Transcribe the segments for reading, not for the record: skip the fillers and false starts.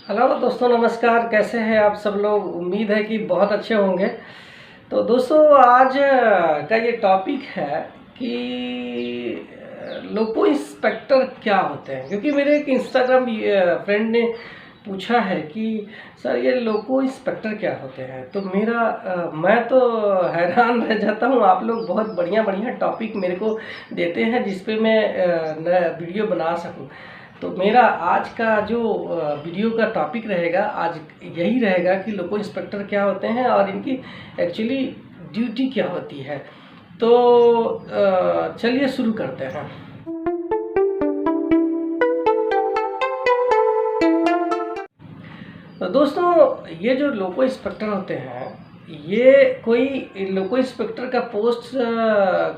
Hello दोस्तों, नमस्कार। कैसे हैं आप सब लोग? उम्मीद है कि बहुत अच्छे होंगे। तो दोस्तों, आज का ये टॉपिक है कि लोको इंस्पेक्टर क्या होते हैं। क्योंकि मेरे एक इंस्टाग्राम फ्रेंड ने पूछा है कि सर ये लोको इंस्पेक्टर क्या होते हैं। तो मैं तो हैरान रह जाता हूँ। आप लोग बहुत बढ़िया बढ़िया टॉपिक मेरे को देते हैं जिस पे मैं नया वीडियो बना सकूँ। तो मेरा आज का जो वीडियो का टॉपिक रहेगा आज यही रहेगा कि लोको इंस्पेक्टर क्या होते हैं और इनकी एक्चुअली ड्यूटी क्या होती है। तो चलिए शुरू करते हैं। तो दोस्तों, ये जो लोको इंस्पेक्टर होते हैं, ये कोई लोको इंस्पेक्टर का पोस्ट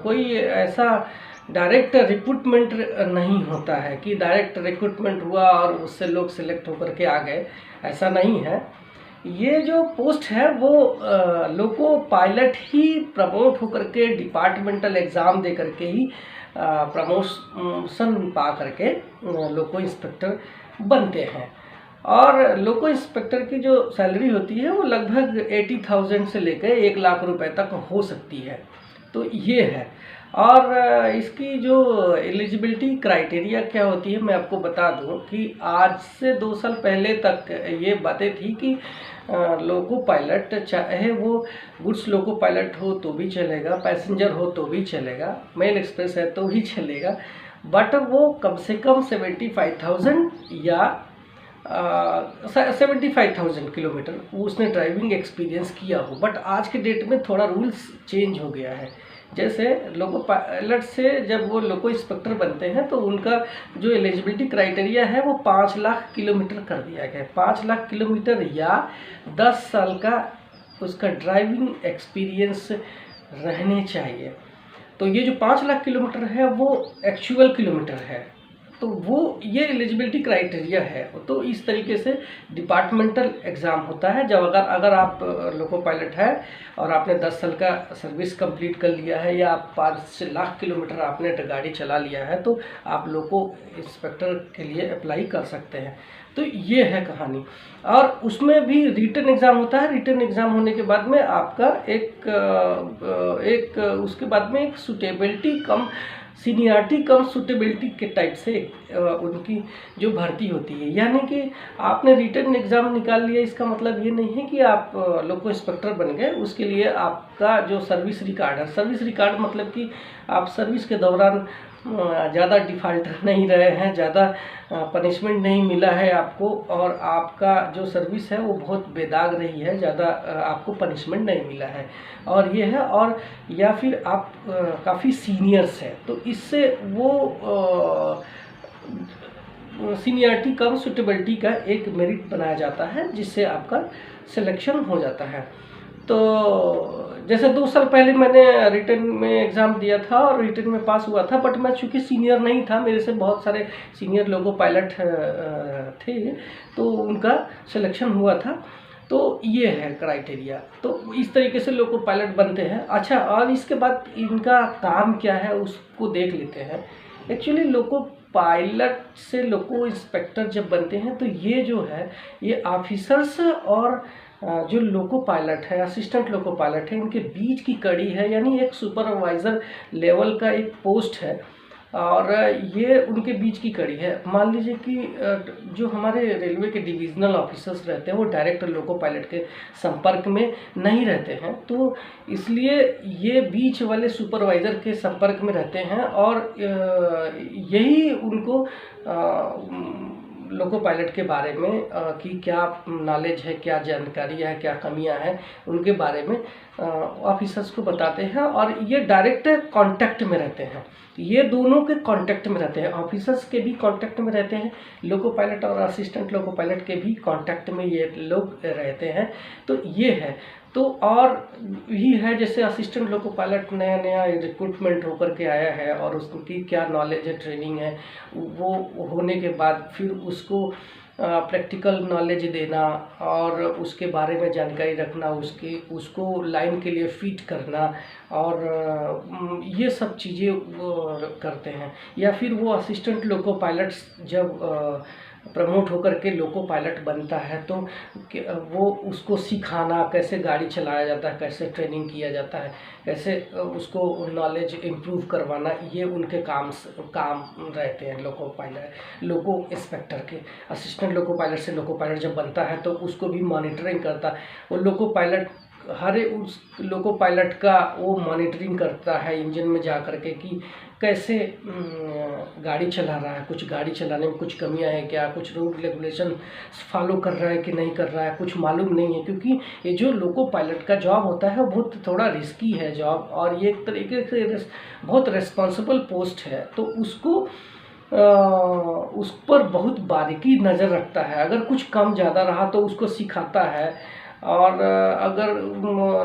कोई ऐसा डायरेक्ट रिक्रूटमेंट नहीं होता है कि डायरेक्ट रिक्रूटमेंट हुआ और उससे लोग सिलेक्ट होकर के आ गए। ऐसा नहीं है। ये जो पोस्ट है वो लोको पायलट ही प्रमोट होकर के डिपार्टमेंटल एग्ज़ाम दे करके ही प्रमोशन पा करके लोको इंस्पेक्टर बनते हैं। और लोको इंस्पेक्टर की जो सैलरी होती है वो लगभग 80,000 से लेकर 1 लाख रुपए तक हो सकती है। तो ये है। और इसकी जो एलिजिबिलिटी क्राइटेरिया क्या होती है मैं आपको बता दूं कि आज से 2 साल पहले तक ये बातें थी कि लोको पायलट, चाहे वो गुड्स लोको पायलट हो तो भी चलेगा, पैसेंजर हो तो भी चलेगा, मेल एक्सप्रेस है तो ही चलेगा, बट वो कम से कम 75,000 या 75,000 किलोमीटर उसने ड्राइविंग एक्सपीरियंस किया हो। बट आज के डेट में थोड़ा रूल्स चेंज हो गया है। जैसे लोको पायलट से जब वो लोको इंस्पेक्टर बनते हैं तो उनका जो एलिजिबिलिटी क्राइटेरिया है वो 5 लाख किलोमीटर कर दिया गया है। 5 लाख किलोमीटर या 10 साल का उसका ड्राइविंग एक्सपीरियंस रहने चाहिए। तो ये जो 5 लाख किलोमीटर है वो एक्चुअल किलोमीटर है। तो वो ये एलिजिबिलिटी क्राइटेरिया है। तो इस तरीके से डिपार्टमेंटल एग्ज़ाम होता है। जब अगर आप लोको पायलट है और आपने 10 साल का सर्विस कंप्लीट कर लिया है या आप 5 लाख किलोमीटर आपने गाड़ी चला लिया है तो आप लोको इंस्पेक्टर के लिए अप्लाई कर सकते हैं। तो ये है कहानी। और उसमें भी रिटन एग्ज़ाम होता है। रिटन एग्ज़ाम होने के बाद में आपका उसके बाद में एक सुटेबिलिटी कम सीनियरिटी कम सूटेबिलिटी के टाइप से उनकी जो भर्ती होती है। यानी कि आपने रिटन एग्ज़ाम निकाल लिया, इसका मतलब ये नहीं है कि आप लोको इंस्पेक्टर बन गए। उसके लिए आपका जो सर्विस रिकॉर्ड है, सर्विस रिकॉर्ड मतलब कि आप सर्विस के दौरान ज़्यादा डिफ़ाल्टर नहीं रहे हैं, ज़्यादा पनिशमेंट नहीं मिला है आपको, और आपका जो सर्विस है वो बहुत बेदाग रही है, ज़्यादा आपको पनिशमेंट नहीं मिला है, और ये है। और या फिर आप काफ़ी सीनियर्स हैं तो इससे वो सीनियरिटी कम सूटेबिलिटी का एक मेरिट बनाया जाता है जिससे आपका सिलेक्शन हो जाता है। तो जैसे 2 साल पहले मैंने रिटन में एग्ज़ाम दिया था और रिटन में पास हुआ था, बट मैं चूँकि सीनियर नहीं था, मेरे से बहुत सारे सीनियर लोगो पायलट थे, तो उनका सिलेक्शन हुआ था। तो ये है क्राइटेरिया। तो इस तरीके से लोको पायलट बनते हैं। अच्छा, और इसके बाद इनका काम क्या है उसको देख लेते हैं। एक्चुअली लोको पायलट से लोको इंस्पेक्टर जब बनते हैं तो ये जो है ये ऑफिसर्स और जो लोको पायलट है, असिस्टेंट लोको पायलट है, इनके बीच की कड़ी है। यानी एक सुपरवाइज़र लेवल का एक पोस्ट है और ये उनके बीच की कड़ी है। मान लीजिए कि जो हमारे रेलवे के डिविजनल ऑफिसर्स रहते हैं वो डायरेक्ट लोको पायलट के संपर्क में नहीं रहते हैं, तो इसलिए ये बीच वाले सुपरवाइज़र के संपर्क में रहते हैं और यही उनको लोको पायलट के बारे में कि क्या नॉलेज है, क्या जानकारी है, क्या कमियां हैं, उनके बारे में ऑफिसर्स को बताते हैं। और ये डायरेक्ट कांटेक्ट में रहते हैं, ये दोनों के कांटेक्ट में रहते हैं। ऑफिसर्स के भी कांटेक्ट में रहते हैं, लोको पायलट और असिस्टेंट लोको पायलट के भी कांटेक्ट में ये लोग रहते हैं। तो ये है। तो और भी है, जैसे असिस्टेंट लोको पायलट नया नया रिक्रूटमेंट होकर के आया है और उसकी क्या नॉलेज है, ट्रेनिंग है, वो होने के बाद फिर उसको प्रैक्टिकल नॉलेज देना और उसके बारे में जानकारी रखना, उसको लाइन के लिए फिट करना, और ये सब चीज़ें वो करते हैं। या फिर वो असिस्टेंट लोको पायलट्स जब प्रमोट होकर के लोको पायलट बनता है तो वो उसको सिखाना, कैसे गाड़ी चलाया जाता है, कैसे ट्रेनिंग किया जाता है, कैसे उसको नॉलेज इम्प्रूव करवाना, ये उनके काम रहते हैं लोको इंस्पेक्टर के। असिस्टेंट लोको पायलट से लोको पायलट जब बनता है तो उसको भी मॉनिटरिंग करता है वो लोको पायलट। उस लोको पायलट का वो मॉनिटरिंग करता है इंजन में जा कर के कि कैसे गाड़ी चला रहा है, कुछ गाड़ी चलाने में कुछ कमियां है क्या, कुछ रूल रेगुलेशन फॉलो कर रहा है कि नहीं कर रहा है, कुछ मालूम नहीं है। क्योंकि ये जो लोको पायलट का जॉब होता है बहुत थोड़ा रिस्की है जॉब, और ये एक तरीके से बहुत रिस्पॉन्सिबल पोस्ट है। तो उसको उस पर बहुत बारीकी नज़र रखता है। अगर कुछ कम ज़्यादा रहा तो उसको सिखाता है, और अगर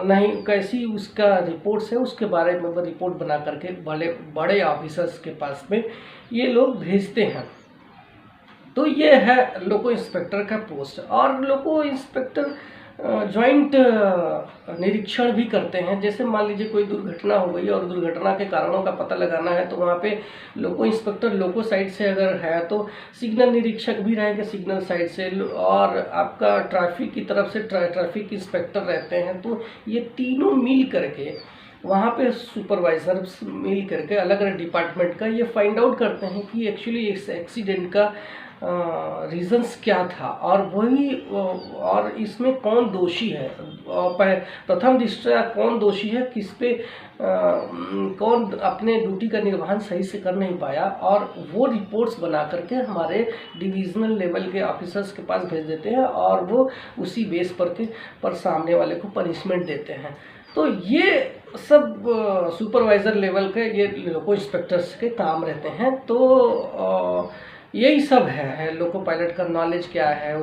नहीं कैसी उसका रिपोर्ट्स है उसके बारे में रिपोर्ट बना करके बड़े बड़े ऑफिसर्स के पास में ये लोग भेजते हैं। तो ये है लोको इंस्पेक्टर का पोस्ट। और लोको इंस्पेक्टर जॉइंट निरीक्षण भी करते हैं। जैसे मान लीजिए कोई दुर्घटना हो गई और दुर्घटना के कारणों का पता लगाना है तो वहाँ पे लोको इंस्पेक्टर लोको साइड से अगर है तो सिग्नल निरीक्षक भी रहेंगे सिग्नल साइड से, और आपका ट्रैफिक की तरफ से ट्रैफिक इंस्पेक्टर रहते हैं। तो ये तीनों मिल करके वहाँ पे सुपरवाइजर मिल करके अलग अलग डिपार्टमेंट का ये फाइंड आउट करते हैं कि एक्चुअली इस एक्सीडेंट का रीजंस क्या था, और इसमें कौन दोषी है, प्रथम दृष्टया कौन दोषी है, किस पे कौन अपने ड्यूटी का निर्वहन सही से कर नहीं पाया, और वो रिपोर्ट्स बना करके हमारे डिविजनल लेवल के ऑफिसर्स के पास भेज देते हैं, और वो उसी बेस पर सामने वाले को पनिशमेंट देते हैं। तो ये सब सुपरवाइज़र लेवल के ये लोको इंस्पेक्टर्स के काम रहते हैं। तो यही सब है लोको पायलट का नॉलेज क्या है,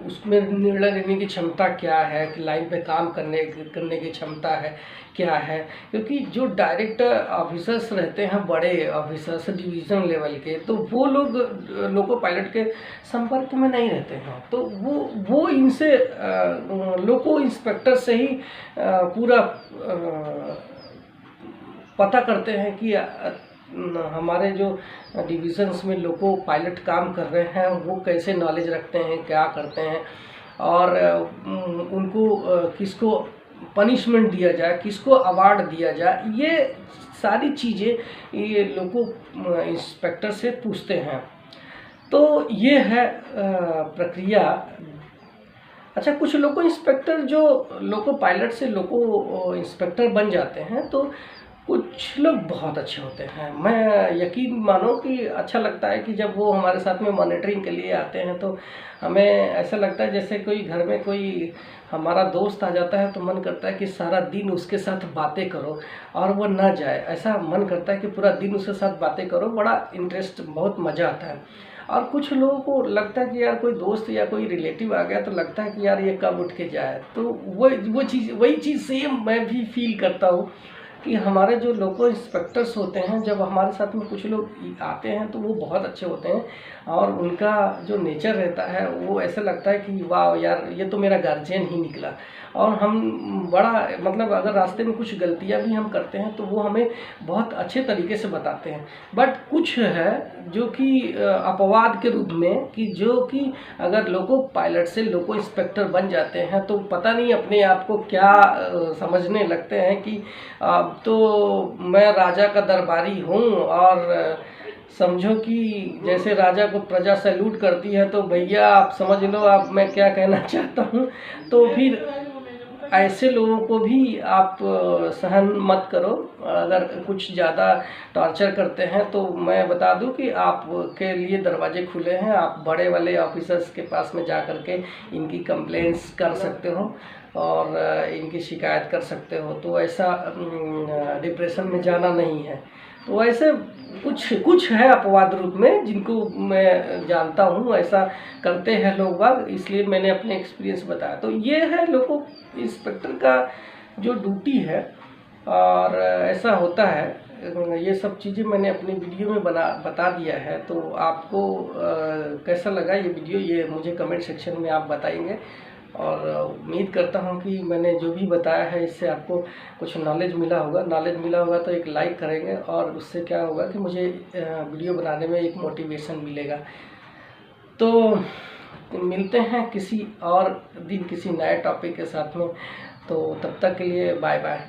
उसमें निर्णय लेने की क्षमता क्या है, कि लाइन पे काम करने की क्षमता है क्या है। क्योंकि जो डायरेक्ट ऑफिसर्स रहते हैं बड़े ऑफिसर्स डिवीज़न लेवल के, तो वो लोग लोको पायलट के संपर्क में नहीं रहते हैं। तो वो इनसे लोको इंस्पेक्टर से ही पूरा पता करते हैं कि हमारे जो डिविजन्स में लोको पायलट काम कर रहे हैं वो कैसे नॉलेज रखते हैं, क्या करते हैं, और उनको किसको पनिशमेंट दिया जाए, किसको अवार्ड दिया जाए, ये सारी चीज़ें ये लोको इंस्पेक्टर से पूछते हैं। तो ये है प्रक्रिया। अच्छा, कुछ लोको इंस्पेक्टर जो लोको पायलट से लोको इंस्पेक्टर बन जाते हैं तो कुछ लोग बहुत अच्छे होते हैं। मैं यकीन मानो कि अच्छा लगता है कि जब वो हमारे साथ में मॉनिटरिंग के लिए आते हैं तो हमें ऐसा लगता है जैसे कोई घर में कोई हमारा दोस्त आ जाता है तो मन करता है कि सारा दिन उसके साथ बातें करो और वो ना जाए। ऐसा मन करता है कि पूरा दिन उसके साथ बातें करो, बड़ा इंटरेस्ट, बहुत मज़ा आता है। और कुछ लोगों को लगता है कि यार कोई दोस्त या कोई रिलेटिव आ गया तो लगता है कि यार ये कब उठ के जाए। तो वही चीज़ सेम मैं भी फील करता हूँ कि हमारे जो लोको इंस्पेक्टर्स होते हैं जब हमारे साथ में कुछ लोग आते हैं तो वो बहुत अच्छे होते हैं, और उनका जो नेचर रहता है वो ऐसा लगता है कि वाह यार ये तो मेरा गार्जियन ही निकला। और हम बड़ा मतलब अगर रास्ते में कुछ गलतियां भी हम करते हैं तो वो हमें बहुत अच्छे तरीके से बताते हैं। बट कुछ है जो कि अपवाद के रूप में कि जो कि अगर लोको पायलट से लोको इंस्पेक्टर बन जाते हैं तो पता नहीं अपने आप को क्या समझने लगते हैं कि अब तो मैं राजा का दरबारी हूँ, और समझो कि जैसे राजा को प्रजा सैल्यूट करती है तो भैया आप समझ लो आप मैं क्या कहना चाहता हूँ। तो फिर ऐसे लोगों को भी आप सहन मत करो। अगर कुछ ज़्यादा टॉर्चर करते हैं तो मैं बता दूं कि आपके लिए दरवाजे खुले हैं। आप बड़े वाले ऑफिसर्स के पास में जा कर के इनकी कंप्लेंट्स कर सकते हो और इनकी शिकायत कर सकते हो। तो ऐसा डिप्रेशन में जाना नहीं है। तो ऐसे कुछ है अपवाद रूप में जिनको मैं जानता हूँ, ऐसा करते हैं लोग बाग, इसलिए मैंने अपने एक्सपीरियंस बताया। तो ये है लोको इंस्पेक्टर का जो ड्यूटी है, और ऐसा होता है। ये सब चीज़ें मैंने अपनी वीडियो में बता दिया है। तो आपको कैसा लगा ये वीडियो, ये मुझे कमेंट सेक्शन में आप बताएंगे। और उम्मीद करता हूँ कि मैंने जो भी बताया है इससे आपको कुछ नॉलेज मिला होगा। नॉलेज मिला होगा तो एक लाइक करेंगे, और उससे क्या होगा कि मुझे वीडियो बनाने में एक मोटिवेशन मिलेगा। तो मिलते हैं किसी और दिन किसी नए टॉपिक के साथ में। तो तब तक के लिए बाय बाय।